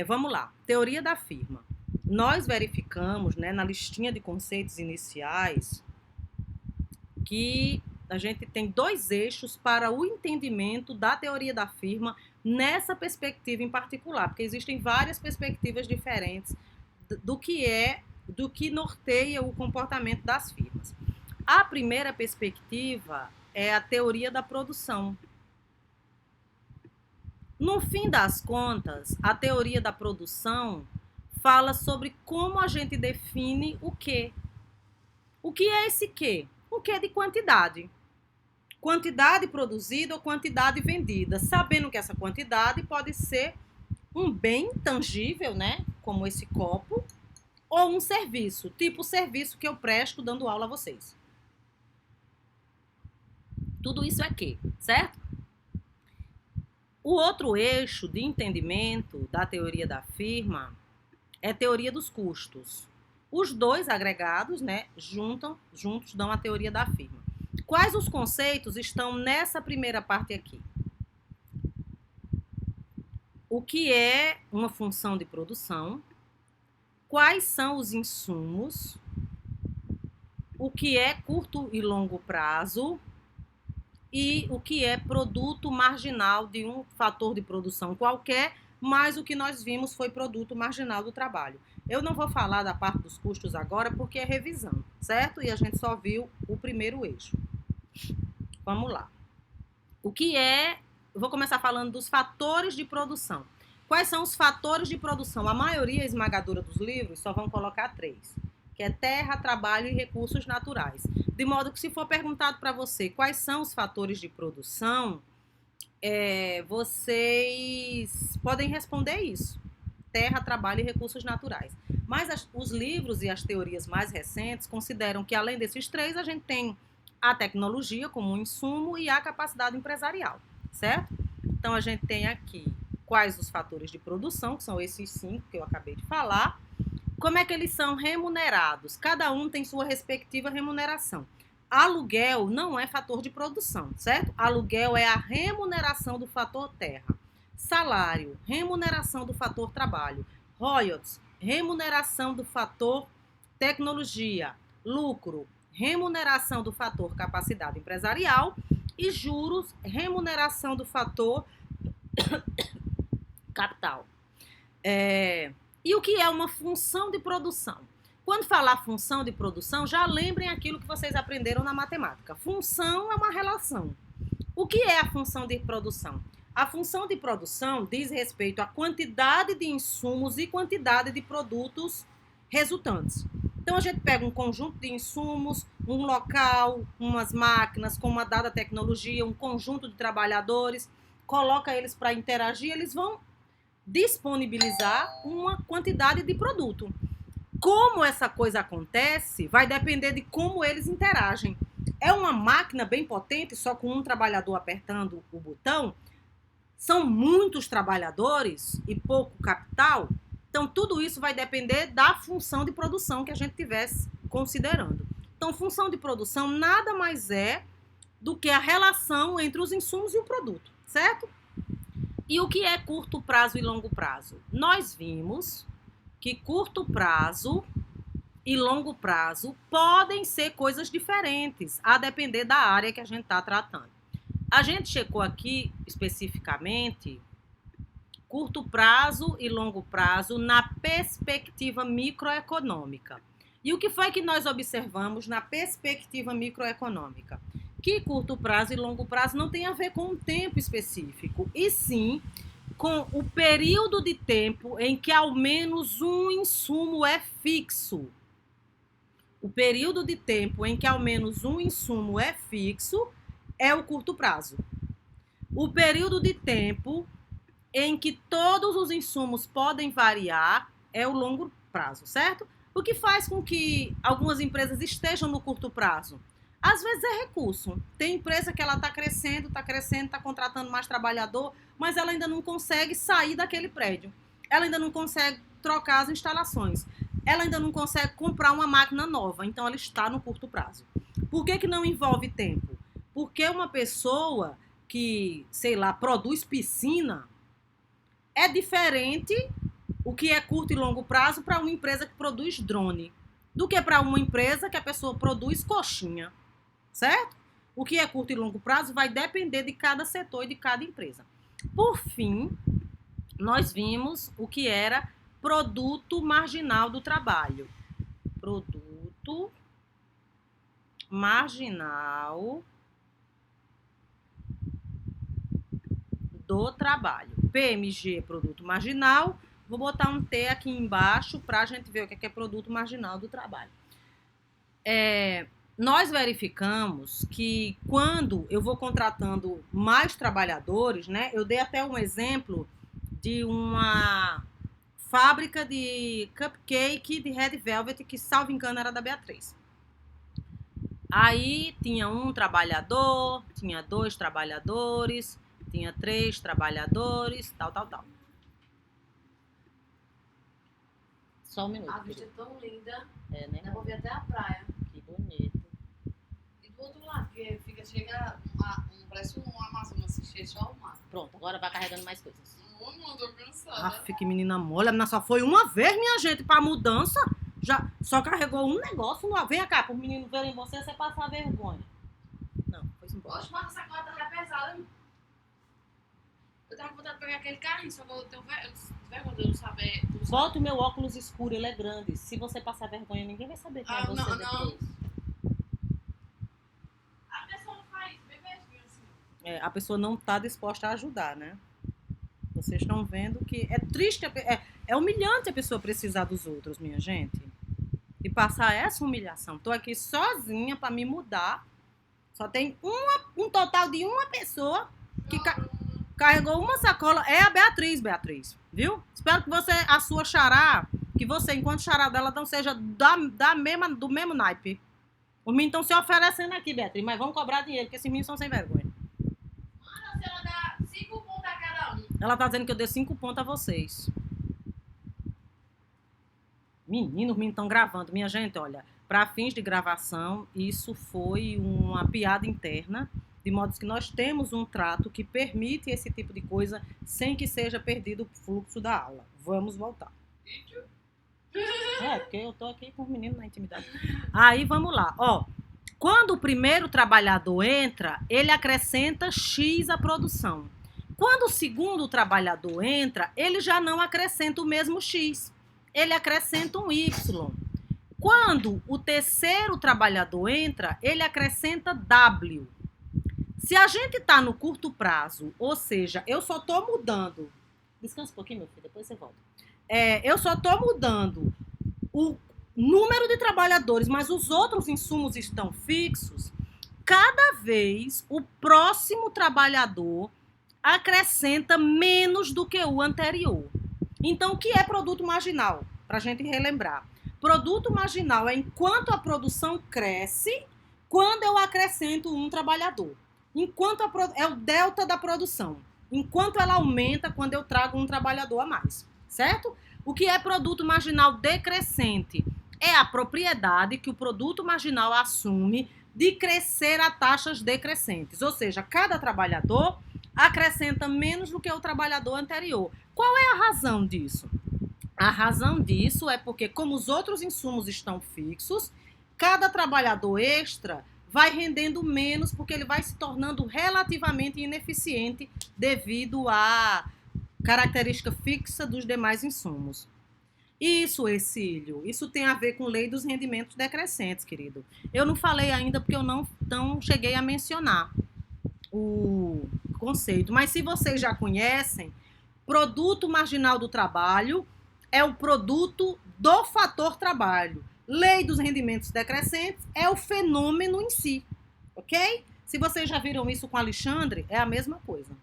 Vamos lá, teoria da firma. Nós verificamos, né, na listinha de conceitos iniciais, que a gente tem dois eixos para o entendimento da teoria da firma nessa perspectiva em particular, porque existem várias perspectivas diferentes do que norteia o comportamento das firmas. A primeira perspectiva é a teoria da produção. No fim das contas, a teoria da produção fala sobre como a gente define o quê. O que é esse quê? O quê de quantidade. Quantidade produzida ou quantidade vendida, sabendo que essa quantidade pode ser um bem tangível, né, como esse copo, ou um serviço, tipo o serviço que eu presto dando aula a vocês. Tudo isso é quê, certo? O outro eixo de entendimento da teoria da firma é a teoria dos custos. Os dois agregados, né, juntos dão a teoria da firma. Quais os conceitos estão nessa primeira parte aqui? O que é uma função de produção? Quais são os insumos? O que é curto e longo prazo? E o que é produto marginal de um fator de produção qualquer, mas o que nós vimos foi produto marginal do trabalho. Eu não vou falar da parte dos custos agora porque é revisão, certo? E a gente só viu o primeiro eixo. Vamos lá. Eu vou começar falando dos fatores de produção. Quais são os fatores de produção? A maioria esmagadora dos livros só vão colocar 3, que é terra, trabalho e recursos naturais. De modo que, se for perguntado para você quais são os fatores de produção, vocês podem responder isso: terra, trabalho e recursos naturais. Mas os livros e as teorias mais recentes consideram que, além desses 3, a gente tem a tecnologia como um insumo e a capacidade empresarial, certo? Então, a gente tem aqui quais os fatores de produção, que são esses 5 que eu acabei de falar. Como é que eles são remunerados? Cada um tem sua respectiva remuneração. Aluguel não é fator de produção, certo? Aluguel é a remuneração do fator terra. Salário, remuneração do fator trabalho. Royalties, remuneração do fator tecnologia. Lucro, remuneração do fator capacidade empresarial. E juros, remuneração do fator capital. E o que é uma função de produção? Quando falar função de produção, já lembrem aquilo que vocês aprenderam na matemática. Função é uma relação. O que é a função de produção? A função de produção diz respeito à quantidade de insumos e quantidade de produtos resultantes. Então, a gente pega um conjunto de insumos, um local, umas máquinas com uma dada tecnologia, um conjunto de trabalhadores, coloca eles para interagir, eles vão disponibilizar uma quantidade de produto. Como essa coisa acontece vai depender de como eles interagem. É uma máquina bem potente, só com um trabalhador apertando o botão? São muitos trabalhadores e pouco capital? Então, tudo isso vai depender da função de produção que a gente estivesse considerando. Então, função de produção nada mais é do que a relação entre os insumos e o produto, certo? E o que é curto prazo e longo prazo? Nós vimos que curto prazo e longo prazo podem ser coisas diferentes, a depender da área que a gente está tratando. A gente checou aqui especificamente curto prazo e longo prazo na perspectiva microeconômica. E o que foi que nós observamos na perspectiva microeconômica? Que curto prazo e longo prazo não tem a ver com um tempo específico, e sim com o período de tempo em que ao menos um insumo é fixo. O período de tempo em que ao menos um insumo é fixo é o curto prazo. O período de tempo em que todos os insumos podem variar é o longo prazo, certo? O que faz com que algumas empresas estejam no curto prazo? Às vezes é recurso. Tem empresa que ela está crescendo, está contratando mais trabalhador, mas ela ainda não consegue sair daquele prédio. Ela ainda não consegue trocar as instalações. Ela ainda não consegue comprar uma máquina nova. Então, ela está no curto prazo. Por que não envolve tempo? Porque uma pessoa que, sei lá, produz piscina é diferente o que é curto e longo prazo para uma empresa que produz drone, do que para uma empresa que a pessoa produz coxinha, certo? O que é curto e longo prazo vai depender de cada setor e de cada empresa. Por fim, nós vimos o que era produto marginal do trabalho. Produto marginal do trabalho. PMG, produto marginal. Vou botar um T aqui embaixo para a gente ver o que é produto marginal do trabalho. Nós verificamos que quando eu vou contratando mais trabalhadores, né? Eu dei até um exemplo de uma fábrica de cupcake de Red Velvet, que, salvo engano, era da Beatriz. Aí tinha um trabalhador, tinha 2 trabalhadores, tinha 3 trabalhadores, tal. Só um minuto. A vista é tão linda. Né? Dá pra ver até a praia. Que bonito. E do outro lado, que chega parece um Amazonas, cheio só o mar. Pronto, agora vai carregando mais coisas. Não tô cansada. Aff, que menina mole. A menina só foi uma vez, minha gente, pra mudança. Já só carregou um negócio. Vem cá, pro menino verem você passar vergonha. Não, foi embora. Poxa, mas essa sacola tá pesada. Eu tava com vontade de pegar aquele carrinho, só que eu tenho vergonha de eu não saber. Bota o meu óculos escuro, ele é grande. Se você passar vergonha, ninguém vai saber quem é você depois. A pessoa não faz, bem pertinho assim. A pessoa não tá disposta a ajudar, né? Vocês estão vendo que é triste, é humilhante a pessoa precisar dos outros, minha gente. E passar essa humilhação. Tô aqui sozinha pra me mudar. Só tem um total de uma pessoa que carregou uma sacola. É a Beatriz, viu? Espero que você, a sua xará, que você, enquanto xará dela, não seja do mesmo naipe. Os meninos estão se oferecendo aqui, Beatriz, mas vão cobrar dinheiro, porque esses meninos são sem vergonha. Mano, se ela dá 5 pontos a cada um. Ela tá dizendo que eu dei 5 pontos a vocês. Menino, os meninos estão gravando. Minha gente, olha, para fins de gravação, isso foi uma piada interna, de modo que nós temos um trato que permite esse tipo de coisa sem que seja perdido o fluxo da aula. Vamos voltar. Porque eu tô aqui com os meninos na intimidade. Aí, vamos lá. Ó, quando o primeiro trabalhador entra, ele acrescenta X à produção. Quando o segundo trabalhador entra, ele já não acrescenta o mesmo X. Ele acrescenta um Y. Quando o terceiro trabalhador entra, ele acrescenta W. Se a gente está no curto prazo, ou seja, eu só estou mudando... Descansa um pouquinho, meu filho, depois você volta. Eu só estou mudando o número de trabalhadores, mas os outros insumos estão fixos. Cada vez o próximo trabalhador acrescenta menos do que o anterior. Então, o que é produto marginal? Para a gente relembrar. Produto marginal é enquanto a produção cresce, quando eu acrescento um trabalhador. É o delta da produção. Enquanto ela aumenta, quando eu trago um trabalhador a mais. Certo? O que é produto marginal decrescente? É a propriedade que o produto marginal assume de crescer a taxas decrescentes. Ou seja, cada trabalhador acrescenta menos do que o trabalhador anterior. Qual é a razão disso? A razão disso é porque, como os outros insumos estão fixos, cada trabalhador extra vai rendendo menos porque ele vai se tornando relativamente ineficiente devido à característica fixa dos demais insumos. Isso, Ercílio, isso tem a ver com lei dos rendimentos decrescentes, querido. Eu não falei ainda porque eu não cheguei a mencionar o conceito, mas se vocês já conhecem, produto marginal do trabalho é o produto do fator trabalho. Lei dos rendimentos decrescentes é o fenômeno em si, ok? Se vocês já viram isso com Alexandre, é a mesma coisa.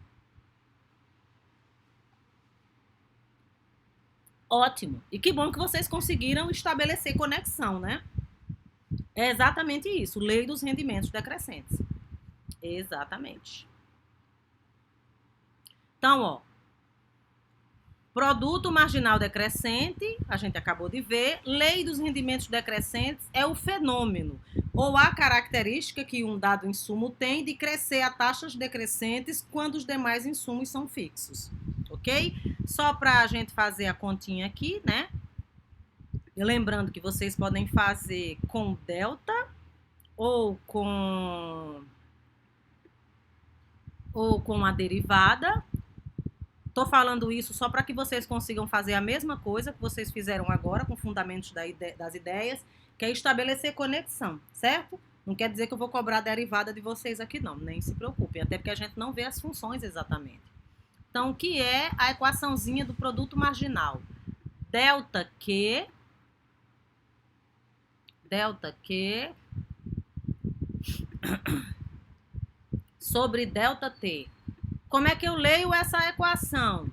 Ótimo. E que bom que vocês conseguiram estabelecer conexão, né? É exatamente isso, lei dos rendimentos decrescentes. Exatamente. Então, ó, produto marginal decrescente, a gente acabou de ver. Lei dos rendimentos decrescentes é o fenômeno ou a característica que um dado insumo tem de crescer a taxas decrescentes quando os demais insumos são fixos. Ok? ok? Só para a gente fazer a continha aqui, né? E lembrando que vocês podem fazer com delta ou com a derivada. Tô falando isso só para que vocês consigam fazer a mesma coisa que vocês fizeram agora com fundamentos das ideias, que é estabelecer conexão, certo? Não quer dizer que eu vou cobrar a derivada de vocês aqui não, nem se preocupem, até porque a gente não vê as funções exatamente. Então, o que é a equaçãozinha do produto marginal? Delta Q sobre delta T. Como é que eu leio essa equação?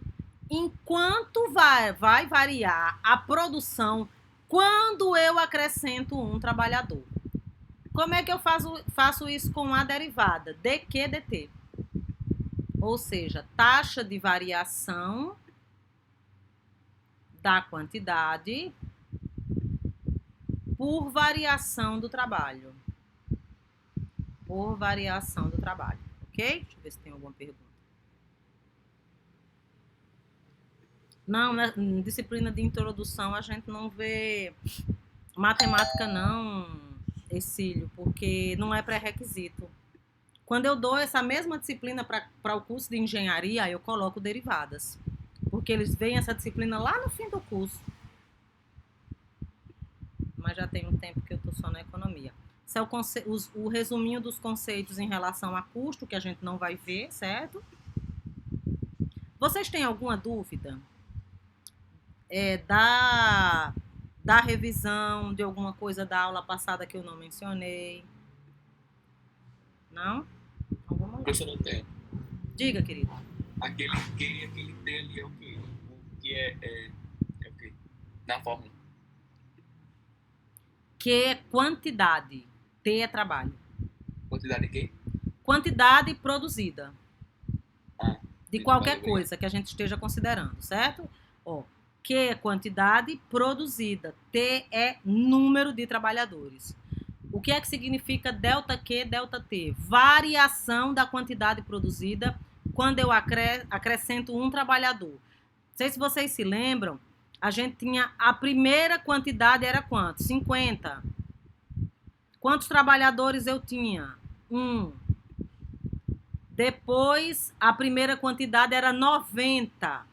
Enquanto vai variar a produção quando eu acrescento um trabalhador. Como é que eu faço isso com a derivada? dQ dt. Ou seja, taxa de variação da quantidade por variação do trabalho. Por variação do trabalho, ok? Deixa eu ver se tem alguma pergunta. Não, na disciplina de introdução a gente não vê matemática não, Exílio, porque não é pré-requisito. Quando eu dou essa mesma disciplina para o curso de engenharia, eu coloco derivadas. Porque eles veem essa disciplina lá no fim do curso. Mas já tem um tempo que eu estou só na economia. Esse é o resuminho dos conceitos em relação a custo, que a gente não vai ver, certo? Vocês têm alguma dúvida da revisão de alguma coisa da aula passada que eu não mencionei? Não? Então vamos lá. Professor, não tem. Diga, querido. Aquele Q e aquele T ali é o quê? O que é o quê? Na fórmula. Q é quantidade, T é trabalho. Quantidade de quê? Quantidade produzida. De sim, qualquer valeu, coisa que a gente esteja considerando, certo? Ó, Q é quantidade produzida, T é número de trabalhadores. O que é que significa delta Q, delta T? Variação da quantidade produzida quando eu acrescento um trabalhador. Não sei se vocês se lembram, a gente tinha a primeira quantidade era quanto? 50. Quantos trabalhadores eu tinha? 1. Depois, a primeira quantidade era 90.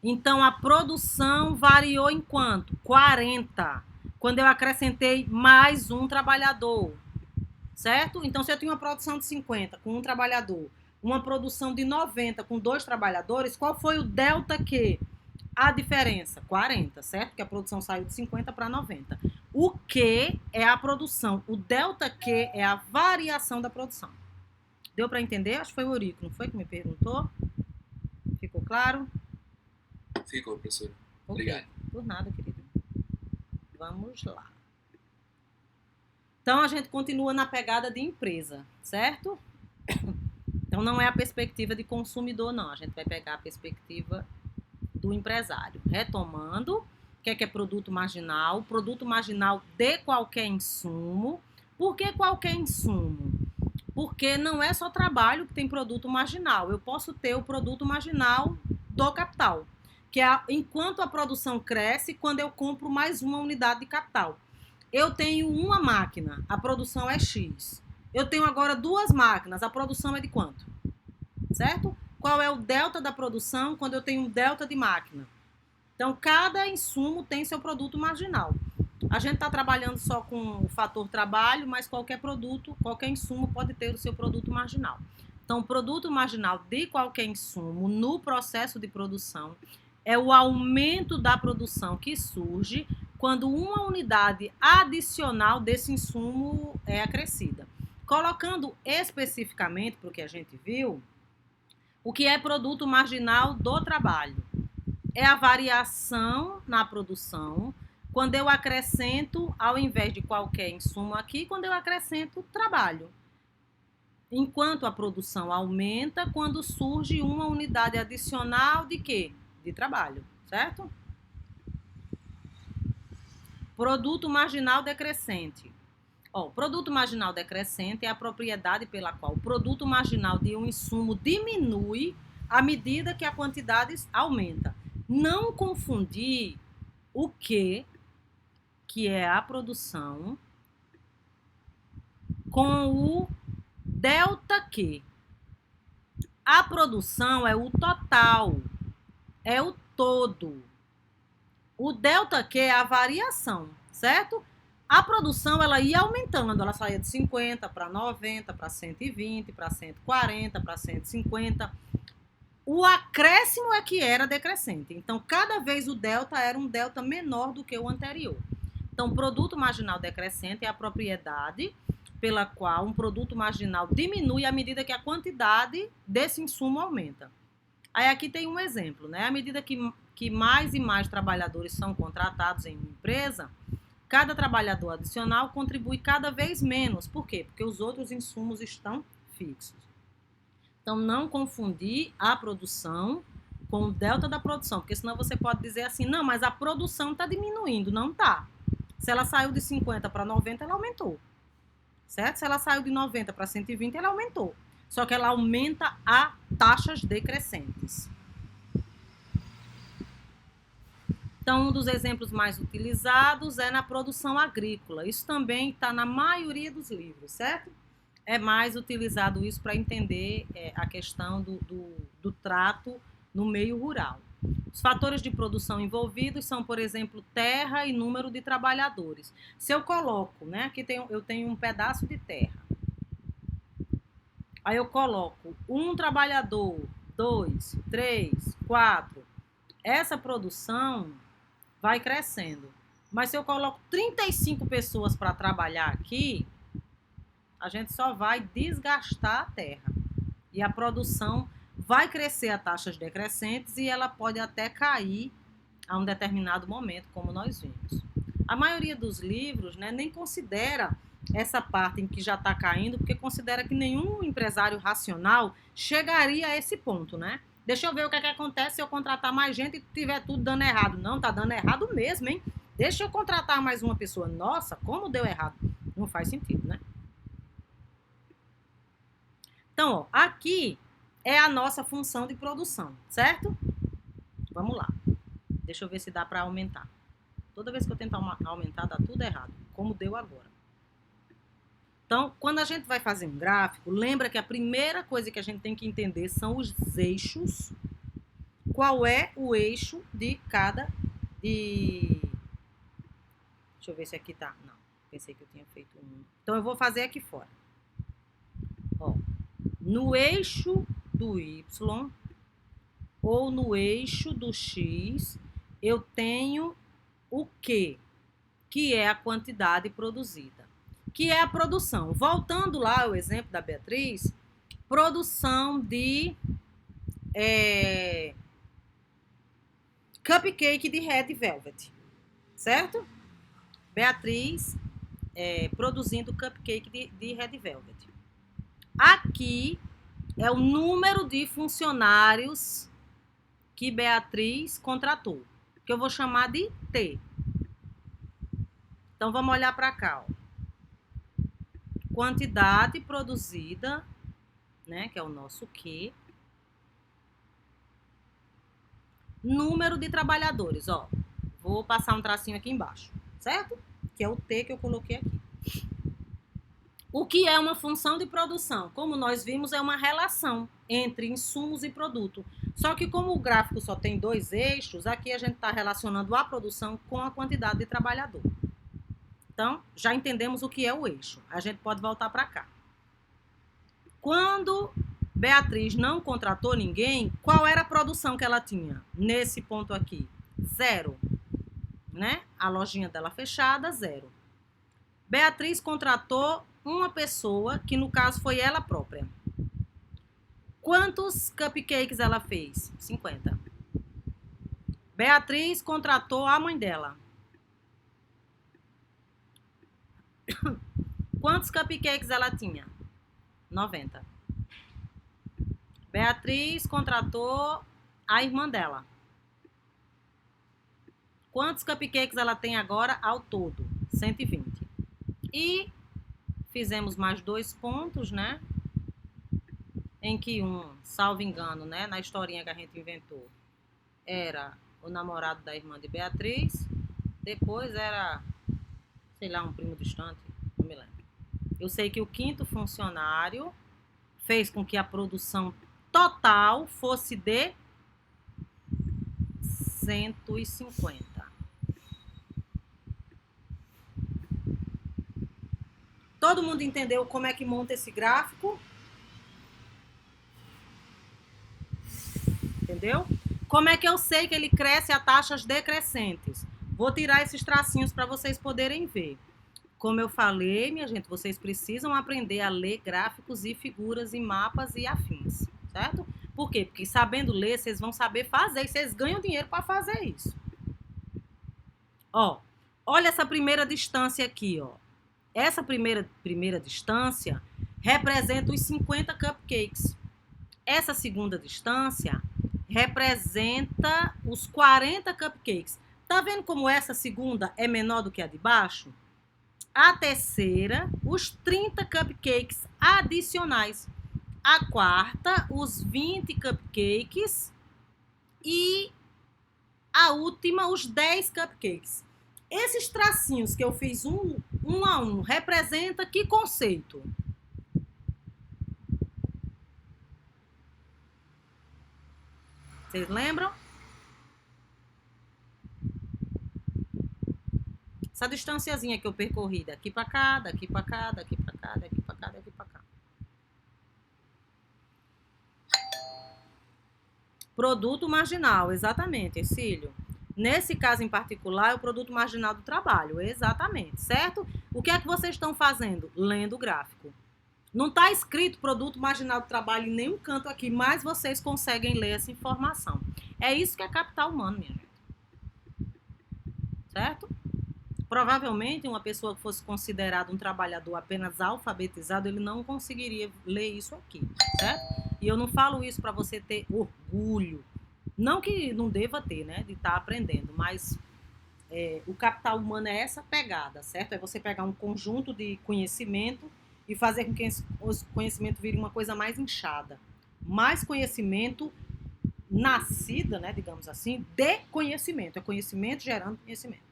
Então, a produção variou em quanto? 40. Quando eu acrescentei mais um trabalhador, certo? Então, se eu tinha uma produção de 50 com um trabalhador, uma produção de 90 com 2 trabalhadores, qual foi o delta Q? A diferença, 40, certo? Porque a produção saiu de 50 para 90. O Q é a produção, o delta Q é a variação da produção. Deu para entender? Acho que foi o Eurico, não foi que me perguntou? Ficou claro? Ficou, professor. Okay. Obrigado. Por nada, querido. Vamos lá. Então, a gente continua na pegada de empresa, certo? Então, não é a perspectiva de consumidor, não. A gente vai pegar a perspectiva do empresário. Retomando, o que é produto marginal? Produto marginal de qualquer insumo. Por que qualquer insumo? Porque não é só trabalho que tem produto marginal. Eu posso ter o produto marginal do capital, que é enquanto a produção cresce, quando eu compro mais uma unidade de capital. Eu tenho uma máquina, a produção é X. Eu tenho agora 2 máquinas, a produção é de quanto? Certo? Qual é o delta da produção quando eu tenho um delta de máquina? Então, cada insumo tem seu produto marginal. A gente está trabalhando só com o fator trabalho, mas qualquer produto, qualquer insumo pode ter o seu produto marginal. Então, o produto marginal de qualquer insumo no processo de produção é o aumento da produção que surge quando uma unidade adicional desse insumo é acrescida. Colocando especificamente para o que a gente viu, o que é produto marginal do trabalho? É a variação na produção quando eu acrescento, ao invés de qualquer insumo aqui, quando eu acrescento trabalho. Enquanto a produção aumenta, quando surge uma unidade adicional de quê? De trabalho, certo? Produto marginal decrescente. Ó, produto marginal decrescente é a propriedade pela qual o produto marginal de um insumo diminui à medida que a quantidade aumenta. Não confundir o que é a produção, com o delta Q. A produção é o total, é o todo. O delta Q é a variação, certo? A produção, ela ia aumentando, ela saía de 50 para 90, para 120, para 140, para 150. O acréscimo é que era decrescente. Então, cada vez o delta era um delta menor do que o anterior. Então, produto marginal decrescente é a propriedade pela qual um produto marginal diminui à medida que a quantidade desse insumo aumenta. Aí aqui tem um exemplo, né? À medida que mais e mais trabalhadores são contratados em uma empresa, cada trabalhador adicional contribui cada vez menos. Por quê? Porque os outros insumos estão fixos. Então, não confundir a produção com o delta da produção, porque senão você pode dizer assim, não, mas a produção está diminuindo. Não está. Se ela saiu de 50 para 90, ela aumentou. Certo? Se ela saiu de 90 para 120, ela aumentou. Só que ela aumenta a taxas decrescentes. Então, um dos exemplos mais utilizados é na produção agrícola. Isso também está na maioria dos livros, certo? É mais utilizado isso para entender a questão do trato no meio rural. Os fatores de produção envolvidos são, por exemplo, terra e número de trabalhadores. Se eu coloco, né, aqui eu tenho um pedaço de terra. Aí eu coloco 1 trabalhador, 2, 3, 4. Essa produção vai crescendo. Mas se eu coloco 35 pessoas para trabalhar aqui, a gente só vai desgastar a terra. E a produção vai crescer a taxas decrescentes e ela pode até cair a um determinado momento, como nós vimos. A maioria dos livros, né, nem considera essa parte em que já está caindo, porque considera que nenhum empresário racional chegaria a esse ponto, né? Deixa eu ver o que acontece se eu contratar mais gente e tiver tudo dando errado. Não, tá dando errado mesmo, hein? Deixa eu contratar mais uma pessoa. Nossa, como deu errado. Não faz sentido, né? Então, ó, aqui é a nossa função de produção, certo? Vamos lá. Deixa eu ver se dá para aumentar. Toda vez que eu tento aumentar, dá tudo errado, como deu agora. Então, quando a gente vai fazer um gráfico, lembra que a primeira coisa que a gente tem que entender são os eixos. Qual é o eixo de cada... Deixa eu ver se aqui tá. Não, pensei que eu tinha feito um. Então, eu vou fazer aqui fora. Ó, no eixo do Y ou no eixo do X, eu tenho o Q, que é a quantidade produzida, que é a produção. Voltando lá ao exemplo da Beatriz, produção de cupcake de Red Velvet, certo? Beatriz produzindo cupcake de Red Velvet. Aqui é o número de funcionários que Beatriz contratou, que eu vou chamar de T. Então, vamos olhar para cá, ó. Quantidade produzida, né, que é o nosso Q. Número de trabalhadores, ó. Vou passar um tracinho aqui embaixo, certo? Que é o T que eu coloquei aqui. O que é uma função de produção? Como nós vimos, é uma relação entre insumos e produto. Só que como o gráfico só tem 2 eixos, aqui a gente está relacionando a produção com a quantidade de trabalhador. Então, já entendemos o que é o eixo. A gente pode voltar para cá. Quando Beatriz não contratou ninguém, qual era a produção que ela tinha? Nesse ponto aqui, 0. Né? A lojinha dela fechada, 0. Beatriz contratou uma pessoa, que no caso foi ela própria. Quantos cupcakes ela fez? 50. Beatriz contratou a mãe dela. Quantos cupcakes ela tinha? 90. Beatriz contratou a irmã dela. Quantos cupcakes ela tem agora ao todo? 120. E fizemos mais 2 pontos, né? em que salvo engano, né, na historinha que a gente inventou, era o namorado da irmã de Beatriz, depois era, sei lá, um primo distante, não me lembro. Eu sei que o quinto funcionário fez com que a produção total fosse de 150. Todo mundo entendeu como é que monta esse gráfico? Entendeu? Como é que eu sei que ele cresce a taxas decrescentes? Vou tirar esses tracinhos para vocês poderem ver. Como eu falei, minha gente, vocês precisam aprender a ler gráficos e figuras e mapas e afins, certo? Por quê? Porque sabendo ler, vocês vão saber fazer e vocês ganham dinheiro para fazer isso. Ó, olha essa primeira distância aqui, ó. Essa primeira distância representa os 50 cupcakes. Essa segunda distância representa os 40 cupcakes. Tá vendo como essa segunda é menor do que a de baixo? A terceira, os 30 cupcakes adicionais. A quarta, os 20 cupcakes. E a última, os 10 cupcakes. Esses tracinhos que eu fiz um a um, representa que conceito? Vocês lembram? Essa distanciazinha que eu percorri daqui para cá, daqui para cá, daqui para cá, daqui para cá, daqui para cá. Produto marginal, exatamente, Ercílio. Nesse caso em particular, é o produto marginal do trabalho, exatamente, certo? O que é que vocês estão fazendo? Lendo o gráfico. Não está escrito produto marginal do trabalho em nenhum canto aqui, mas vocês conseguem ler essa informação. É isso que é capital humano, minha gente. Certo? Provavelmente, uma pessoa que fosse considerada um trabalhador apenas alfabetizado, ele não conseguiria ler isso aqui, certo? E eu não falo isso para você ter orgulho. Não que não deva ter, né, de estar aprendendo, mas o capital humano é essa pegada, certo? É você pegar um conjunto de conhecimento e fazer com que esse conhecimento vire uma coisa mais inchada. Mais conhecimento nascida, né, digamos assim, de conhecimento. É conhecimento gerando conhecimento.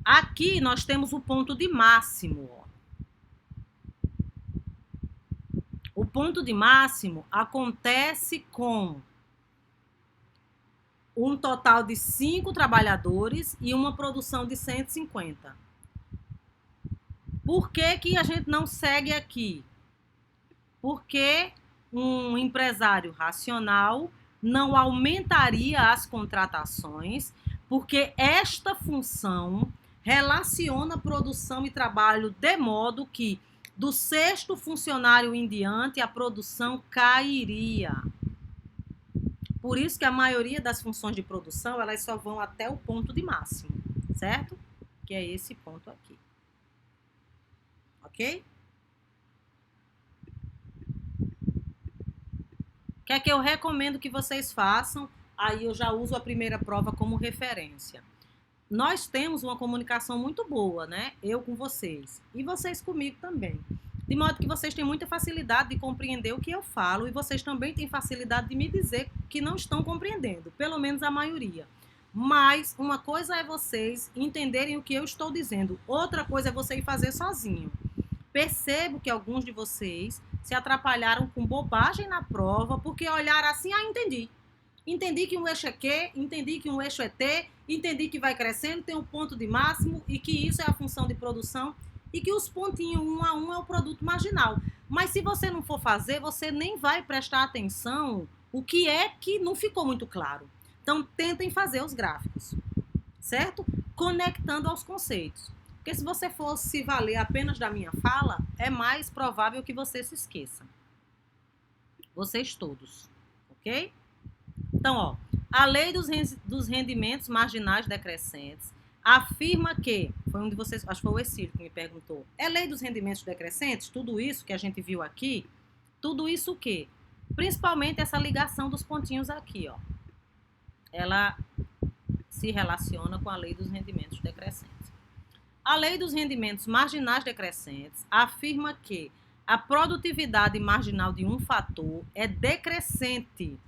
Aqui nós temos o ponto de máximo. Ó. O ponto de máximo acontece com um total de 5 trabalhadores e uma produção de 150. Por que que a gente não segue aqui? Porque um empresário racional não aumentaria as contratações, porque esta função relaciona produção e trabalho de modo que do 6º funcionário em diante a produção cairia. Por isso que a maioria das funções de produção, elas só vão até o ponto de máximo, certo? Que é esse ponto aqui. Ok? O que é que eu recomendo que vocês façam? Aí eu já uso a primeira prova como referência. Nós temos uma comunicação muito boa, né? Eu com vocês e vocês comigo também. De modo que vocês têm muita facilidade de compreender o que eu falo e vocês também têm facilidade de me dizer que não estão compreendendo, pelo menos a maioria. Mas uma coisa é vocês entenderem o que eu estou dizendo, outra coisa é você ir fazer sozinho. Percebo que alguns de vocês se atrapalharam com bobagem na prova porque olharam assim, entendi. Entendi que um eixo é Q, entendi que um eixo é T, entendi que vai crescendo, tem um ponto de máximo e que isso é a função de produção e que os pontinhos 1 a 1 é o produto marginal. Mas se você não for fazer, você nem vai prestar atenção o que é que não ficou muito claro. Então, tentem fazer os gráficos, certo? Conectando aos conceitos. Porque se você fosse se valer apenas da minha fala, é mais provável que você se esqueça. Vocês todos, ok? Então, ó, a lei dos rendimentos marginais decrescentes afirma que, foi um de vocês, acho que foi o Ercílio que me perguntou, é lei dos rendimentos decrescentes? Tudo isso que a gente viu aqui, tudo isso o quê? Principalmente essa ligação dos pontinhos aqui, ó. Ela se relaciona com a lei dos rendimentos decrescentes. A lei dos rendimentos marginais decrescentes afirma que a produtividade marginal de um fator é decrescente,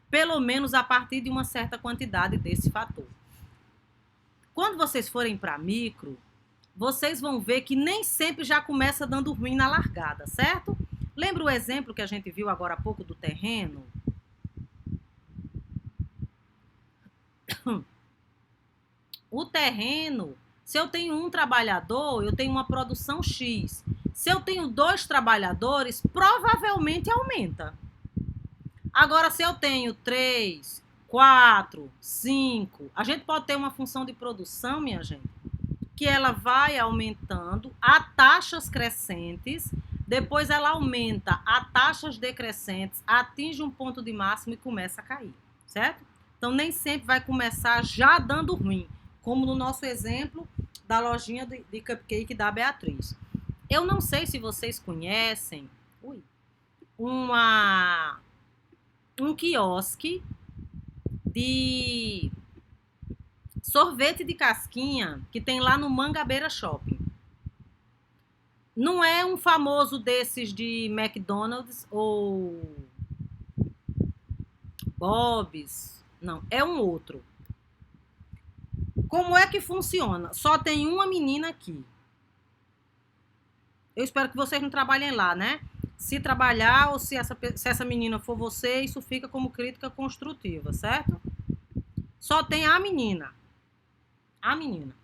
pelo menos a partir de uma certa quantidade desse fator. Quando vocês forem para micro, vocês vão ver que nem sempre já começa dando ruim na largada, certo? Lembra o exemplo que a gente viu agora há pouco do terreno? O terreno, se eu tenho um trabalhador, eu tenho uma produção X. Se eu tenho 2 trabalhadores, provavelmente aumenta. Agora, se eu tenho 3, 4, 5, a gente pode ter uma função de produção, minha gente, que ela vai aumentando a taxas crescentes, depois ela aumenta a taxas decrescentes, atinge um ponto de máximo e começa a cair, certo? Então, nem sempre vai começar já dando ruim, como no nosso exemplo da lojinha de cupcake da Beatriz. Eu não sei se vocês conhecem um quiosque de sorvete de casquinha que tem lá no Mangabeira Shopping. Não é um famoso desses de McDonald's ou Bob's, não, é um outro. Como é que funciona? Só tem uma menina aqui. Eu espero que vocês não trabalhem lá, né? Se trabalhar ou se essa menina for você, isso fica como crítica construtiva, certo? Só tem a menina. A menina.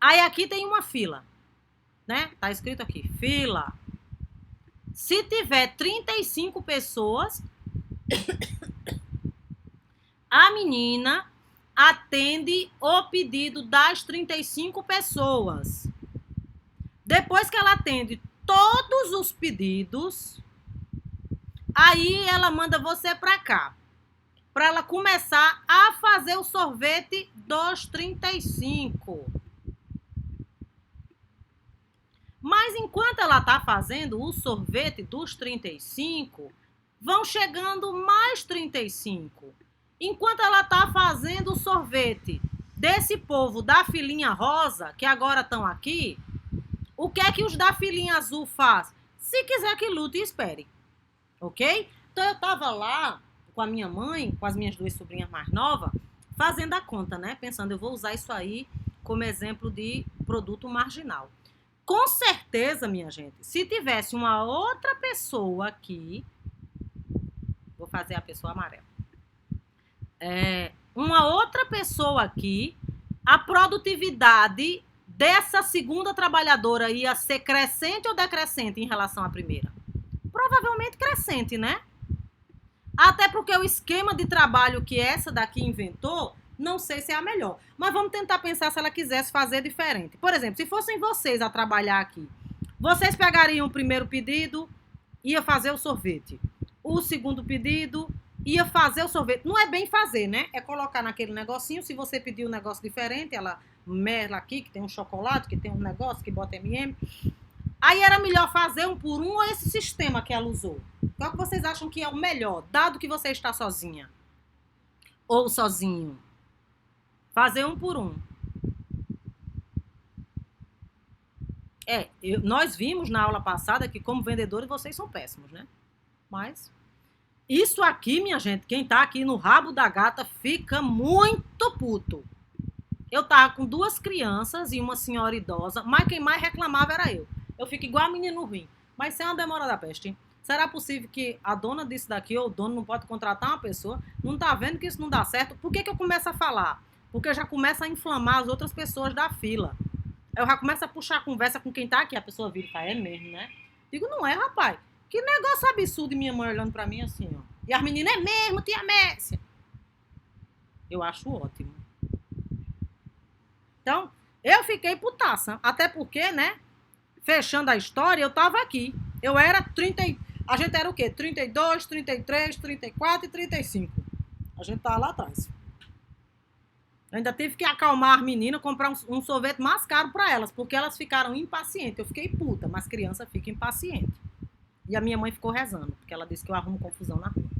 Aí aqui tem uma fila, né? Tá escrito aqui, fila. Se tiver 35 pessoas, a menina atende o pedido das 35 pessoas. Depois que ela atende todos os pedidos, aí ela manda você para cá, para ela começar a fazer o sorvete dos 35. Mas enquanto ela está fazendo o sorvete dos 35, vão chegando mais 35. Enquanto ela está fazendo o sorvete desse povo da filinha rosa, que agora estão aqui, o que é que os da filinha azul faz? Se quiser que lute e espere, ok? Então eu estava lá com a minha mãe, com as minhas 2 sobrinhas mais novas, fazendo a conta, né? Pensando, eu vou usar isso aí como exemplo de produto marginal. Com certeza, minha gente, se tivesse uma outra pessoa aqui, vou fazer a pessoa amarela. Uma outra pessoa aqui, a produtividade dessa segunda trabalhadora ia ser crescente ou decrescente em relação à primeira? Provavelmente crescente, né? Até porque o esquema de trabalho que essa daqui inventou, não sei se é a melhor. Mas vamos tentar pensar se ela quisesse fazer diferente. Por exemplo, se fossem vocês a trabalhar aqui, vocês pegariam o primeiro pedido, ia fazer o sorvete. O segundo pedido, ia fazer o sorvete. Não é bem fazer, né? É colocar naquele negocinho. Se você pedir um negócio diferente, ela mela aqui, que tem um chocolate, que tem um negócio, que bota M&M. Aí era melhor fazer um por um ou esse sistema que ela usou? Qual que vocês acham que é o melhor, dado que você está sozinha? Ou sozinho? Fazer um por um. Nós vimos na aula passada que como vendedores vocês são péssimos, né? Mas isso aqui, minha gente, quem tá aqui no rabo da gata fica muito puto. Eu tava com 2 crianças e uma senhora idosa, mas quem mais reclamava era eu. Eu fico igual a menino ruim. Mas isso é uma demora da peste, hein? Será possível que a dona disso daqui ou o dono não pode contratar uma pessoa? Não tá vendo que isso não dá certo? Por que eu começo a falar? Porque já começa a inflamar as outras pessoas da fila. Eu já começo a puxar a conversa com quem tá aqui. A pessoa vira e fala, é mesmo, né? Digo, não é, rapaz. Que negócio absurdo, e minha mãe olhando pra mim assim, ó. E as meninas, é mesmo, tia Mércia. Eu acho ótimo. Então, eu fiquei putaça. Até porque, né? Fechando a história, eu tava aqui. Eu era 30... A gente era o quê? 32, 33, 34 e 35. A gente tava lá atrás. Eu ainda tive que acalmar as meninas, comprar um sorvete mais caro para elas, porque elas ficaram impacientes. Eu fiquei puta, mas criança fica impaciente. E a minha mãe ficou rezando, porque ela disse que eu arrumo confusão na rua.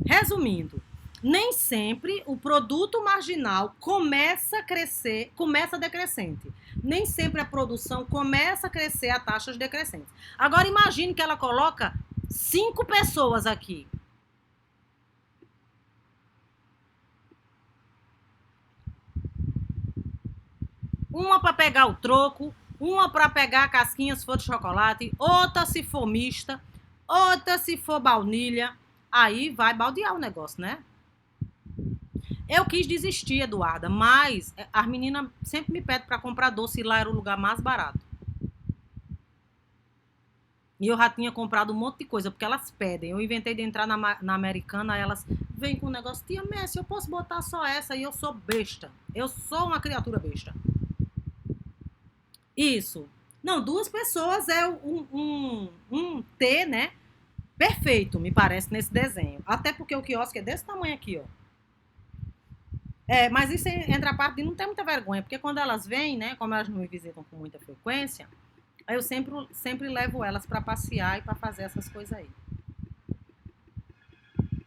Resumindo, nem sempre o produto marginal começa a crescer, começa decrescente. Nem sempre a produção começa a crescer a taxas decrescentes. Agora imagine que ela coloca 5 pessoas aqui. Uma para pegar o troco, uma para pegar a casquinha se for de chocolate, outra se for mista, outra se for baunilha. Aí vai baldear o negócio, né? Eu quis desistir, Eduarda, mas as meninas sempre me pedem para comprar doce e lá era o lugar mais barato. E eu já tinha comprado um monte de coisa, porque elas pedem. Eu inventei de entrar na Americana, elas vêm com um negócio, tia Messi, eu posso botar só essa? E eu sou besta. Eu sou uma criatura besta. Isso. Não, 2 pessoas é um T, né? Perfeito, me parece, nesse desenho. Até porque o quiosque é desse tamanho aqui, ó. Mas isso entra a parte de não ter muita vergonha, porque quando elas vêm, né? Como elas não me visitam com muita frequência, aí eu sempre levo elas para passear e para fazer essas coisas aí.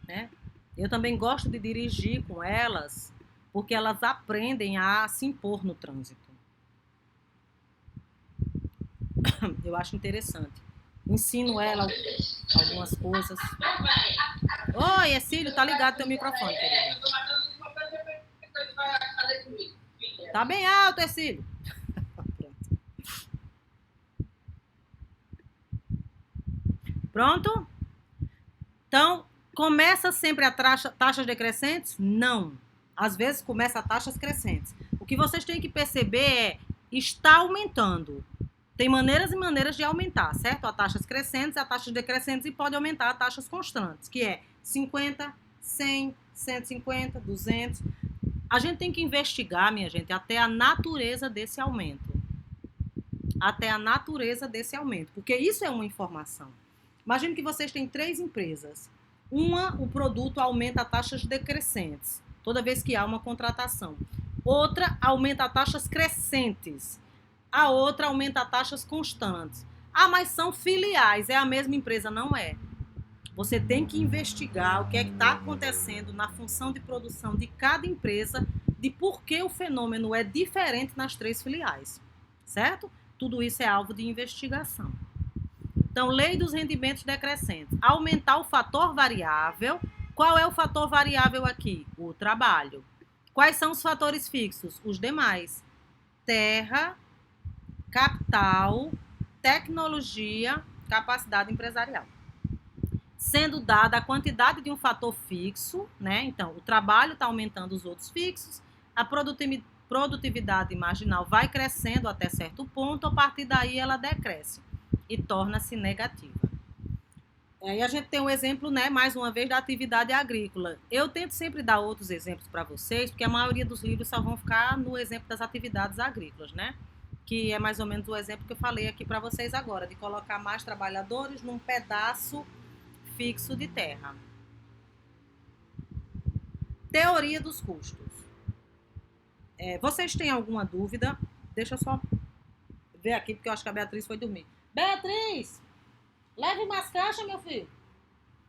Né? Eu também gosto de dirigir com elas, porque elas aprendem a se impor no trânsito. Eu acho interessante. Ensino ela algumas coisas. Oi, Exílio, tá ligado teu microfone, querida. Tá bem alto, Exílio. Pronto? Então, começa sempre a taxas decrescentes? Não. Às vezes começa a taxas crescentes. O que vocês têm que perceber é, está aumentando. Tem maneiras e maneiras de aumentar, certo? A taxas crescentes, a taxas decrescentes e pode aumentar a taxas constantes, que é 50, 100, 150, 200. A gente tem que investigar, minha gente, até a natureza desse aumento. Até a natureza desse aumento, porque isso é uma informação. Imagine que vocês têm 3 empresas. Uma, o produto aumenta taxas decrescentes, toda vez que há uma contratação. Outra, aumenta taxas crescentes. A outra, aumenta taxas constantes. Ah, mas são filiais, é a mesma empresa? Não é. Você tem que investigar o que é que está acontecendo na função de produção de cada empresa, de por que o fenômeno é diferente nas 3 filiais, certo? Tudo isso é alvo de investigação. Então, lei dos rendimentos decrescentes. Aumentar o fator variável. Qual é o fator variável aqui? O trabalho. Quais são os fatores fixos? Os demais. Terra, capital, tecnologia, capacidade empresarial. Sendo dada a quantidade de um fator fixo, né? Então, o trabalho está aumentando os outros fixos, a produtividade marginal vai crescendo até certo ponto, a partir daí ela decresce e torna-se negativa. Aí a gente tem um exemplo, né, mais uma vez, da atividade agrícola. Eu tento sempre dar outros exemplos para vocês, porque a maioria dos livros só vão ficar no exemplo das atividades agrícolas, né? Que é mais ou menos o exemplo que eu falei aqui para vocês agora, de colocar mais trabalhadores num pedaço fixo de terra. Teoria dos custos. Vocês têm alguma dúvida? Deixa eu só ver aqui, porque eu acho que a Beatriz foi dormir. Beatriz! Leve mais caixa, meu filho.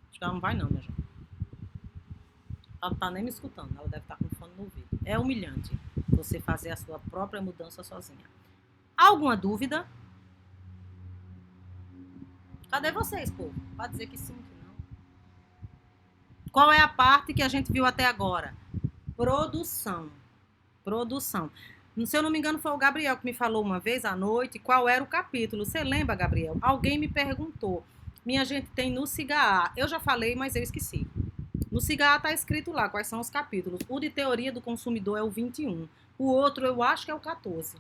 Acho que ela não vai não, minha gente. Ela não tá nem me escutando. Ela deve estar com fone no ouvido. É humilhante você fazer a sua própria mudança sozinha. Alguma dúvida? Cadê vocês, povo? Pode dizer que sim, que não. Qual é a parte que a gente viu até agora? Produção. Produção. Se eu não me engano, foi o Gabriel que me falou uma vez à noite qual era o capítulo. Você lembra, Gabriel? Alguém me perguntou. Minha gente, tem no CIGA. Eu já falei, mas eu esqueci. No CIGA está escrito lá quais são os capítulos. O de teoria do consumidor é o 21. O outro eu acho que é o 14.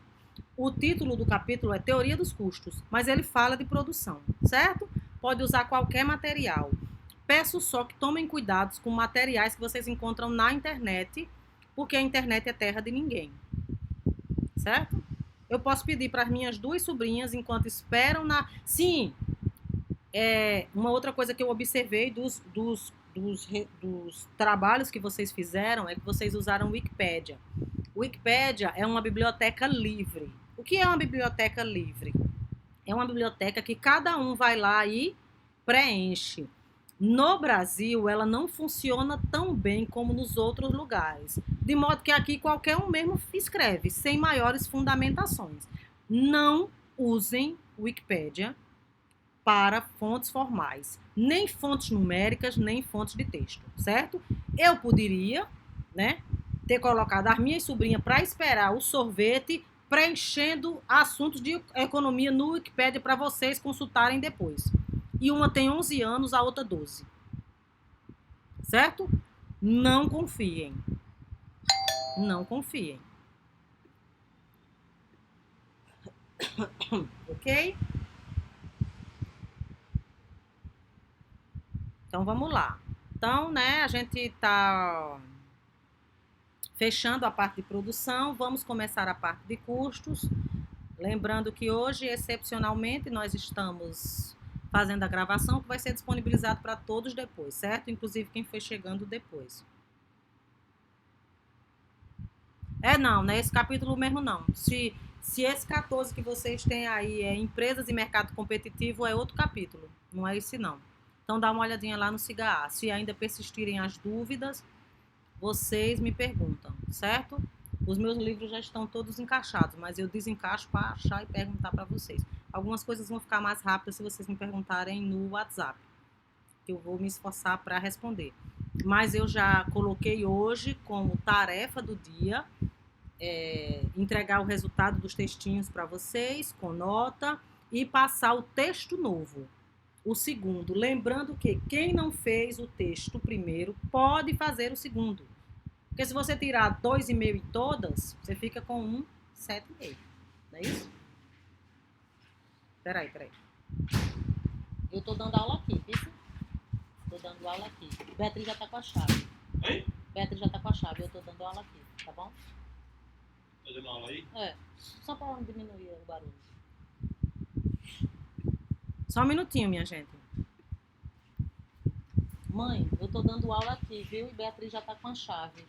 O título do capítulo é Teoria dos Custos, mas ele fala de produção, certo? Pode usar qualquer material. Peço só que tomem cuidados com materiais que vocês encontram na internet, porque a internet é terra de ninguém. Certo? Eu posso pedir para as minhas 2 sobrinhas, enquanto esperam na... Sim, uma outra coisa que eu observei dos trabalhos que vocês fizeram é que vocês usaram Wikipédia. Wikipédia é uma biblioteca livre. O que é uma biblioteca livre? É uma biblioteca que cada um vai lá e preenche. No Brasil, ela não funciona tão bem como nos outros lugares. De modo que aqui qualquer um mesmo escreve, sem maiores fundamentações. Não usem Wikipédia para fontes formais, nem fontes numéricas, nem fontes de texto, certo? Eu poderia, né, ter colocado as minhas sobrinhas para esperar o sorvete preenchendo assuntos de economia no Wikipédia para vocês consultarem depois. E uma tem 11 anos, a outra 12. Certo? Não confiem. Não confiem. Ok? Então vamos lá. Então, né, a gente está fechando a parte de produção, vamos começar a parte de custos. Lembrando que hoje, excepcionalmente, nós estamos fazendo a gravação que vai ser disponibilizado para todos depois, certo? Inclusive quem foi chegando depois. Não, não é esse capítulo mesmo não. Se esse 14 que vocês têm aí é empresas e mercado competitivo, é outro capítulo. Não é esse não. Então dá uma olhadinha lá no SIGA. Se ainda persistirem as dúvidas, vocês me perguntam, certo? Os meus livros já estão todos encaixados, mas eu desencaixo para achar e perguntar para vocês. Algumas coisas vão ficar mais rápidas se vocês me perguntarem no WhatsApp, que eu vou me esforçar para responder. Mas eu já coloquei hoje como tarefa do dia entregar o resultado dos textinhos para vocês, com nota, e passar o texto novo. O segundo, lembrando que quem não fez o texto primeiro pode fazer o segundo. Porque se você tirar 2,5 em todas, você fica com 7,5. Não é isso? Peraí. Eu tô dando aula aqui, viu? Tô dando aula aqui. Beatriz já tá com a chave. Hein? Beatriz já tá com a chave, eu tô dando aula aqui, tá bom? Tá dando aula aí? Só pra diminuir o barulho. Só um minutinho, minha gente. Mãe, eu tô dando aula aqui, viu? E Beatriz já tá com a chave.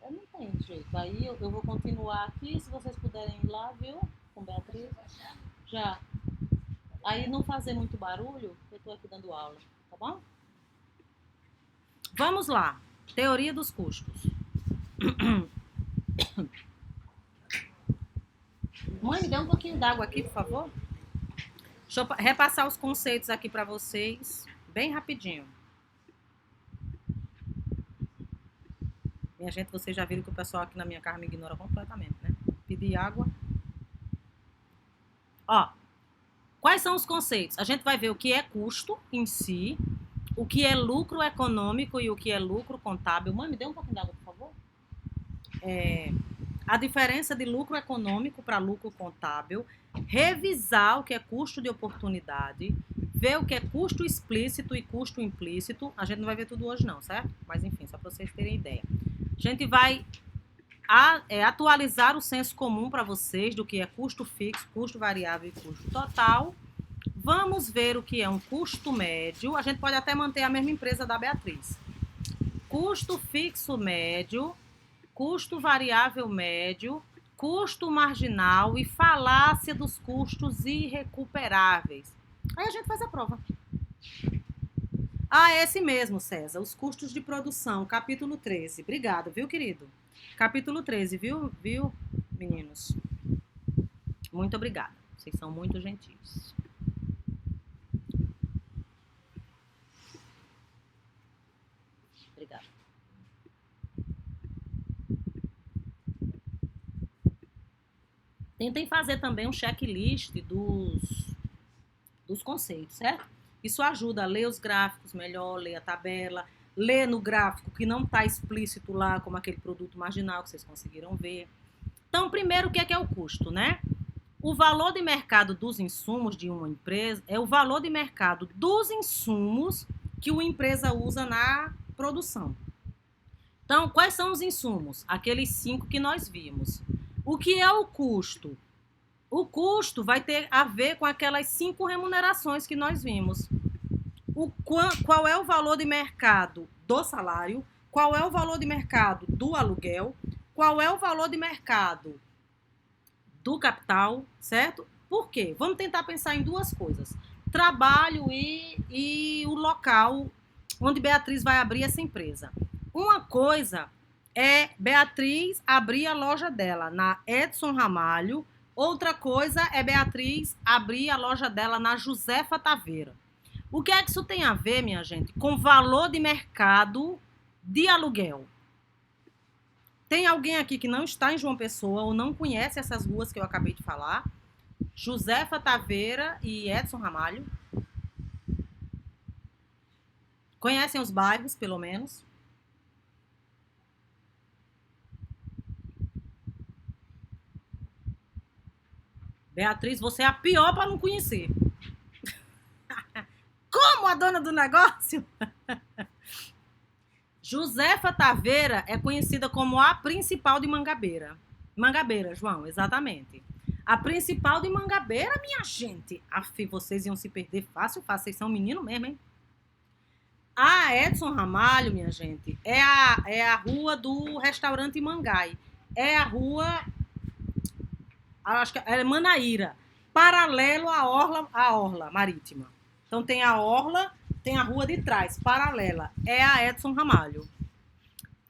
Não tem jeito. Aí eu vou continuar aqui, se vocês puderem ir lá, viu? Com Beatriz. Já. Aí não fazer muito barulho, eu tô aqui dando aula, tá bom? Vamos lá. Teoria dos custos. Mãe, me dá um pouquinho d'água aqui, por favor. Deixa eu repassar os conceitos aqui para vocês, bem rapidinho. Minha gente, vocês já viram que o pessoal aqui na minha casa me ignora completamente, né? Pedir água. Ó, quais são os conceitos? A gente vai ver o que é custo em si, o que é lucro econômico e o que é lucro contábil. Mãe, me dê um pouquinho d'água, por favor. A diferença de lucro econômico para lucro contábil, revisar o que é custo de oportunidade, ver o que é custo explícito e custo implícito. A gente não vai ver tudo hoje não, certo? Mas enfim, só para vocês terem ideia. A gente vai atualizar o senso comum para vocês do que é custo fixo, custo variável e custo total. Vamos ver o que é um custo médio. A gente pode até manter a mesma empresa da Beatriz. Custo fixo médio, custo variável médio, custo marginal e falácia dos custos irrecuperáveis. Aí a gente faz a prova. Esse mesmo, César. Os custos de produção, capítulo 13. Obrigada, viu, querido? Capítulo 13, viu, meninos? Muito obrigada. Vocês são muito gentis. Obrigada. Tentem fazer também um checklist dos conceitos, certo? Isso ajuda a ler os gráficos melhor, ler a tabela, ler no gráfico que não está explícito lá, como aquele produto marginal que vocês conseguiram ver. Então, primeiro, o que é o custo, né? O valor de mercado dos insumos de uma empresa é o valor de mercado dos insumos que uma empresa usa na produção. Então, quais são os insumos? Aqueles 5 que nós vimos. O que é o custo? O custo vai ter a ver com aquelas 5 remunerações que nós vimos. Qual é o valor de mercado do salário? Qual é o valor de mercado do aluguel? Qual é o valor de mercado do capital, certo? Por quê? Vamos tentar pensar em 2 coisas. Trabalho e o local onde Beatriz vai abrir essa empresa. Uma coisa é Beatriz abrir a loja dela na Edson Ramalho. Outra coisa é Beatriz abrir a loja dela na Josefa Taveira. O que é que isso tem a ver, minha gente, com valor de mercado de aluguel? Tem alguém aqui que não está em João Pessoa ou não conhece essas ruas que eu acabei de falar? Josefa Taveira e Edson Ramalho. Conhecem os bairros, pelo menos? Beatriz, você é a pior para não conhecer. Como a dona do negócio? Josefa Taveira é conhecida como a principal de Mangabeira. Mangabeira, João, exatamente. A principal de Mangabeira, minha gente. Aff, vocês iam se perder fácil, fácil. Vocês são menino mesmo, hein? A Edson Ramalho, minha gente, é a rua do restaurante Mangai. É a rua, acho que é Manaíra, paralelo à orla marítima. Então tem a orla, tem a rua de trás, paralela. É a Edson Ramalho.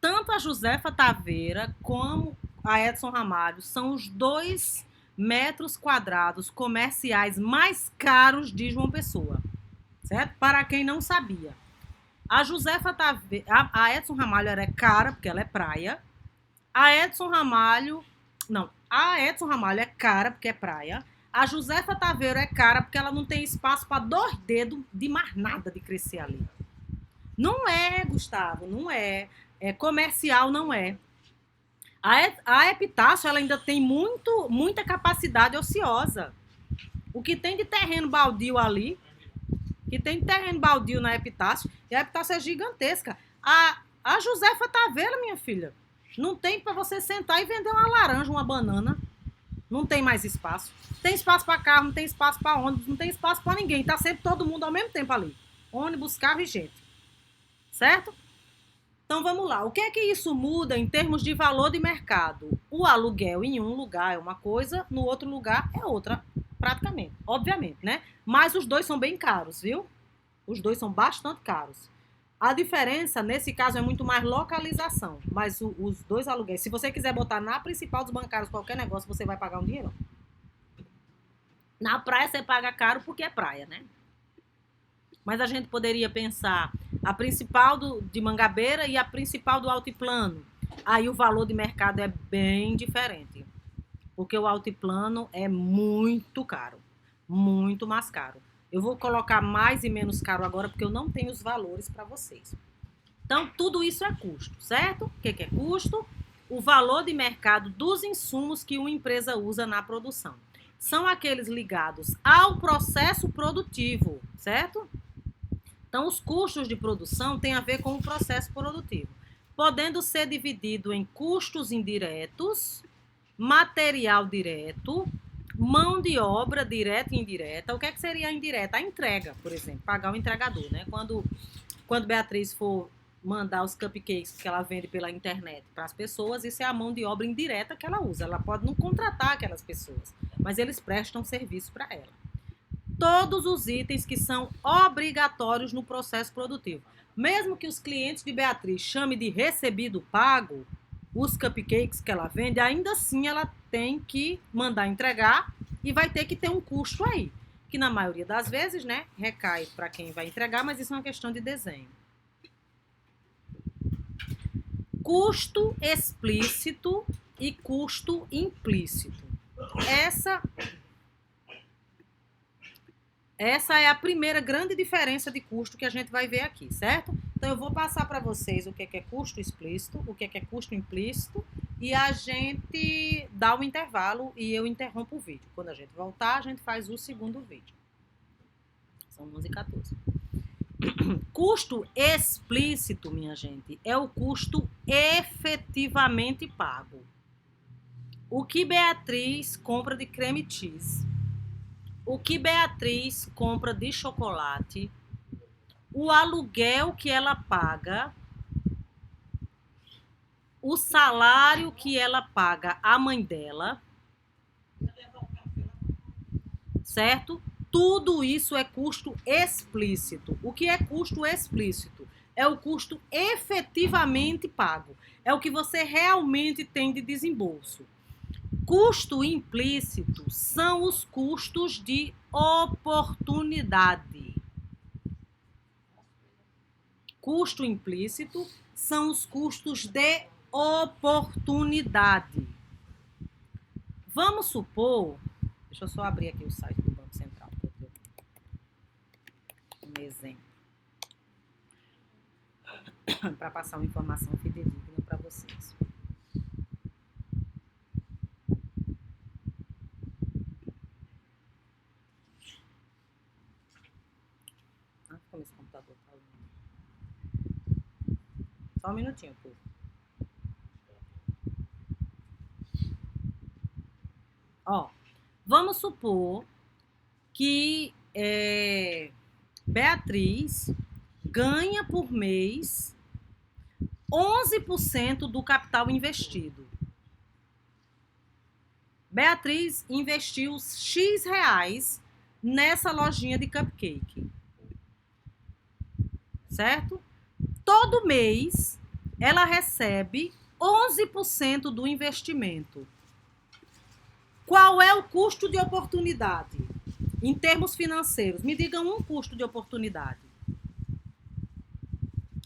Tanto a Josefa Taveira como a Edson Ramalho são os 2 metros quadrados comerciais mais caros de João Pessoa. Certo? Para quem não sabia. A Josefa Taveira, a Edson Ramalho era cara, porque ela é praia. A Edson Ramalho é cara, porque é praia. A Josefa Taveira é cara, porque ela não tem espaço para 2 dedos de mais nada de crescer ali. Não é, Gustavo, não é. É comercial, não é. A Epitácio, ela ainda tem muita capacidade ociosa. O que tem de terreno baldio ali, que tem terreno baldio na Epitácio, e a Epitácio é gigantesca. A Josefa Taveira, minha filha, não tem para você sentar e vender uma laranja, uma banana. Não tem mais espaço. Tem espaço para carro, não tem espaço para ônibus, não tem espaço para ninguém. Tá sempre todo mundo ao mesmo tempo ali. Ônibus, carro e gente. Certo? Então vamos lá. O que é que isso muda em termos de valor de mercado? O aluguel em um lugar é uma coisa, no outro lugar é outra, praticamente. Obviamente, né? Mas os 2 são bem caros, viu? Os 2 são bastante caros. A diferença, nesse caso, é muito mais localização. Mas os 2 aluguéis, se você quiser botar na principal dos bancários qualquer negócio, você vai pagar um dinheiro. Na praia você paga caro porque é praia, né? Mas a gente poderia pensar a principal de Mangabeira e a principal do Altiplano. Aí o valor de mercado é bem diferente. Porque o Altiplano é muito caro. Muito mais caro. Eu vou colocar mais e menos caro agora porque eu não tenho os valores para vocês. Então, tudo isso é custo, certo? O que é custo? O valor de mercado dos insumos que uma empresa usa na produção. São aqueles ligados ao processo produtivo, certo? Então, os custos de produção têm a ver com o processo produtivo, podendo ser dividido em custos indiretos, material direto, mão de obra direta e indireta. O que é que seria a indireta? A entrega, por exemplo, pagar o entregador, né? Quando Beatriz for mandar os cupcakes que ela vende pela internet para as pessoas, isso é a mão de obra indireta que ela usa. Ela pode não contratar aquelas pessoas, mas eles prestam serviço para ela. Todos os itens que são obrigatórios no processo produtivo. Mesmo que os clientes de Beatriz chamem de recebido pago, os cupcakes que ela vende, ainda assim ela tem que mandar entregar e vai ter que ter um custo aí, que na maioria das vezes, né, recai para quem vai entregar, mas isso é uma questão de desenho. Custo explícito e custo implícito. Essa é a primeira grande diferença de custo que a gente vai ver aqui, certo? Então, eu vou passar para vocês o que é custo explícito, o que é custo implícito, e a gente dá um intervalo e eu interrompo o vídeo. Quando a gente voltar, a gente faz o segundo vídeo. São 11h14. Custo explícito, minha gente, é o custo efetivamente pago. O que Beatriz compra de creme cheese, o que Beatriz compra de chocolate, o aluguel que ela paga, o salário que ela paga à mãe dela, certo? Tudo isso é custo explícito. O que é custo explícito? é o custo efetivamente pago. É o que você realmente tem de desembolso. Custo implícito são os custos de oportunidade. Custo implícito são os custos de oportunidade. Vamos supor, deixa eu só abrir aqui o site do Banco Central, um exemplo, para passar uma informação fidedigna para vocês. Como esse computador tá. Só um minutinho, povo. Ó, vamos supor que Beatriz ganha por mês 11% do capital investido. Beatriz investiu X reais nessa lojinha de cupcake. Certo? Todo mês ela recebe 11% do investimento. Qual é o custo de oportunidade? Em termos financeiros, me digam um custo de oportunidade.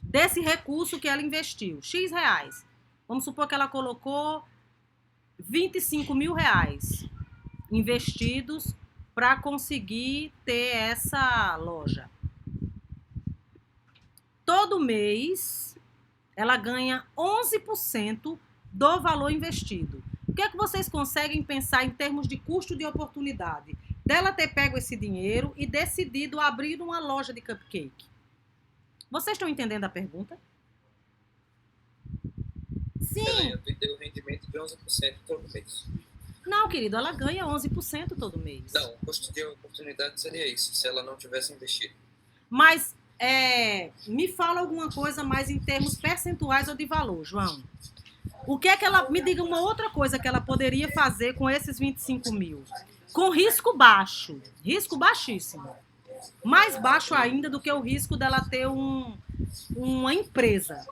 Desse recurso que ela investiu, X reais. Vamos supor que ela colocou 25 mil reais investidos para conseguir ter essa loja. Todo mês, ela ganha 11% do valor investido. O que é que vocês conseguem pensar em termos de custo de oportunidade? Dela ter pego esse dinheiro e decidido abrir uma loja de cupcake. Vocês estão entendendo a pergunta? Sim. Peraí, eu tenho um rendimento de 11% todo mês. Não, querido, ela ganha 11% todo mês. Não, o custo de oportunidade seria isso, se ela não tivesse investido. Mas me fala alguma coisa mais em termos percentuais ou de valor, João. O que é que ela... Me diga uma outra coisa que ela poderia fazer com esses 25 mil. Com risco baixo. Risco baixíssimo. Mais baixo ainda do que o risco dela ter uma empresa.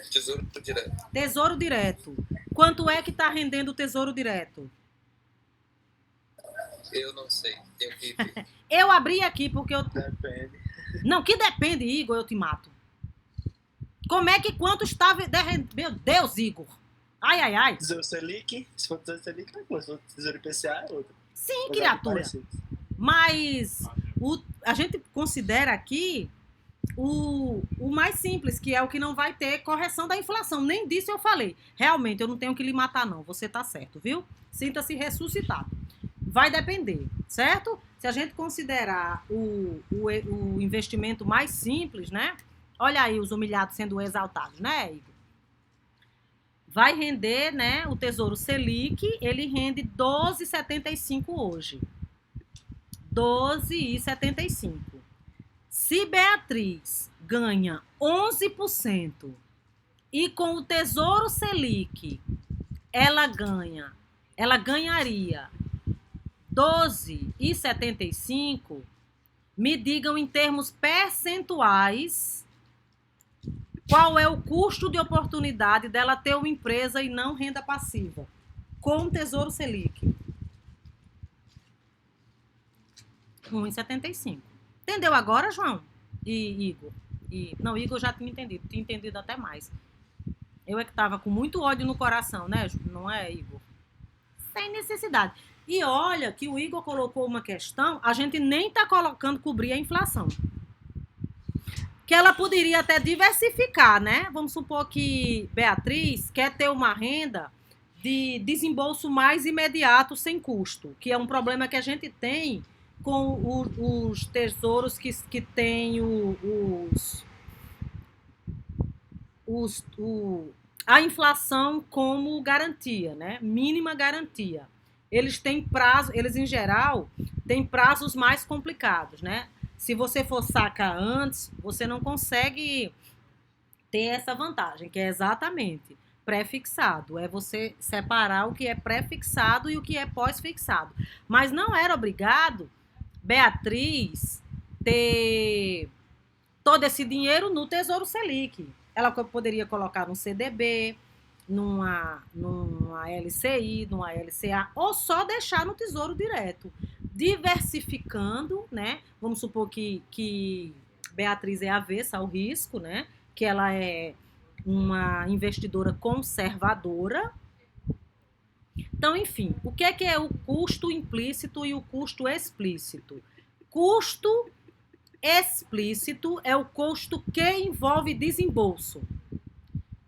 Tesouro direto. Tesouro direto. Quanto é que está rendendo o tesouro direto? Eu não sei. Tenho que ver. Eu abri aqui porque eu... Depende. Não, que depende, Igor, eu te mato. Como é que quanto está... Meu Deus, Igor. Ai, ai, ai. Tesouro Selic, se for Tesouro Selic, é uma coisa. Se for Tesouro IPCA, é outra. Sim, criatura. Mas a gente considera aqui o mais simples, que é o que não vai ter correção da inflação. Nem disso eu falei. Realmente, eu não tenho que lhe matar, não. Você tá certo, viu? Sinta-se ressuscitado. Vai depender, certo? Se a gente considerar o investimento mais simples, né? Olha aí os humilhados sendo exaltados, né, Igor? Vai render, né? O Tesouro Selic, ele rende 12,75 hoje. 12,75. Se Beatriz ganha 11% e com o Tesouro Selic ela ganharia 12,75, me digam em termos percentuais qual é o custo de oportunidade dela ter uma empresa e não renda passiva com o Tesouro Selic. 1,75. Entendeu agora, João? E Igor? Não, Igor já tinha entendido até mais. Eu é que estava com muito ódio no coração, né? Não é, Igor? Sem necessidade. E olha que o Igor colocou uma questão, a gente nem está colocando cobrir a inflação. Que ela poderia até diversificar, né? Vamos supor que Beatriz quer ter uma renda de desembolso mais imediato, sem custo, que é um problema que a gente tem com os tesouros que tem a inflação como garantia, né? Mínima garantia. Eles têm prazo, eles em geral têm prazos mais complicados, né? Se você for sacar antes, você não consegue ter essa vantagem, que é exatamente pré-fixado. É você separar o que é pré-fixado e o que é pós-fixado. Mas não era obrigado Beatriz ter todo esse dinheiro no Tesouro Selic. Ela poderia colocar num CDB, numa LCI, numa LCA, ou só deixar no Tesouro Direto, diversificando, né? Vamos supor que Beatriz é avessa ao risco, né? Que ela é uma investidora conservadora. Então, enfim, o que é o custo implícito e o custo explícito? Custo explícito é o custo que envolve desembolso.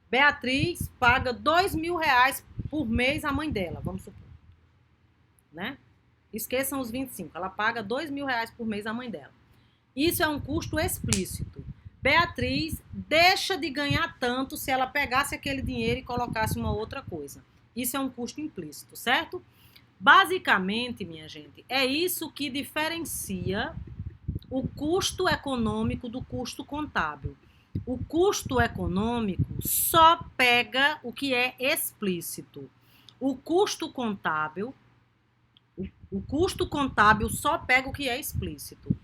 Beatriz paga R$2.000 por mês à mãe dela, vamos supor. Né? Esqueçam os 25, ela paga R$2.000 por mês à mãe dela. Isso é um custo explícito. Beatriz deixa de ganhar tanto se ela pegasse aquele dinheiro e colocasse uma outra coisa. Isso é um custo implícito, certo? Basicamente, minha gente, é isso que diferencia o custo econômico do custo contábil. O custo econômico só pega o que é explícito. O custo contábil só pega o que é explícito.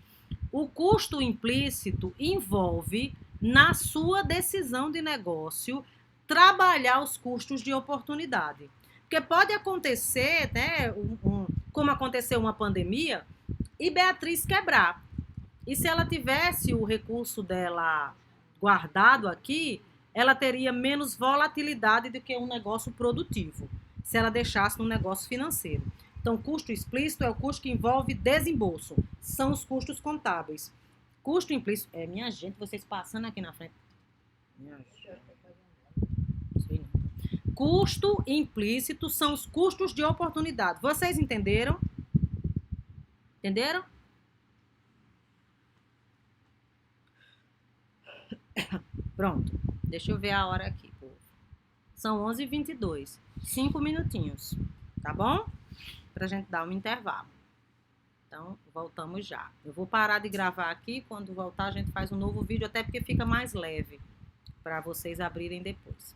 O custo implícito envolve, na sua decisão de negócio, trabalhar os custos de oportunidade. Porque pode acontecer, né, como aconteceu uma pandemia, e Beatriz quebrar. E se ela tivesse o recurso dela guardado aqui, ela teria menos volatilidade do que um negócio produtivo, se ela deixasse no negócio financeiro. Então, custo explícito é o custo que envolve desembolso. São os custos contábeis. Custo implícito... minha gente, vocês passando aqui na frente. Sei não. Custo implícito são os custos de oportunidade. Vocês entenderam? Entenderam? Pronto. Deixa eu ver a hora aqui, povo. São 11h22. 5 minutinhos. Tá bom? Pra gente dar um intervalo. Então, voltamos já. Eu vou parar de gravar aqui. Quando voltar, a gente faz um novo vídeo, até porque fica mais leve para vocês abrirem depois.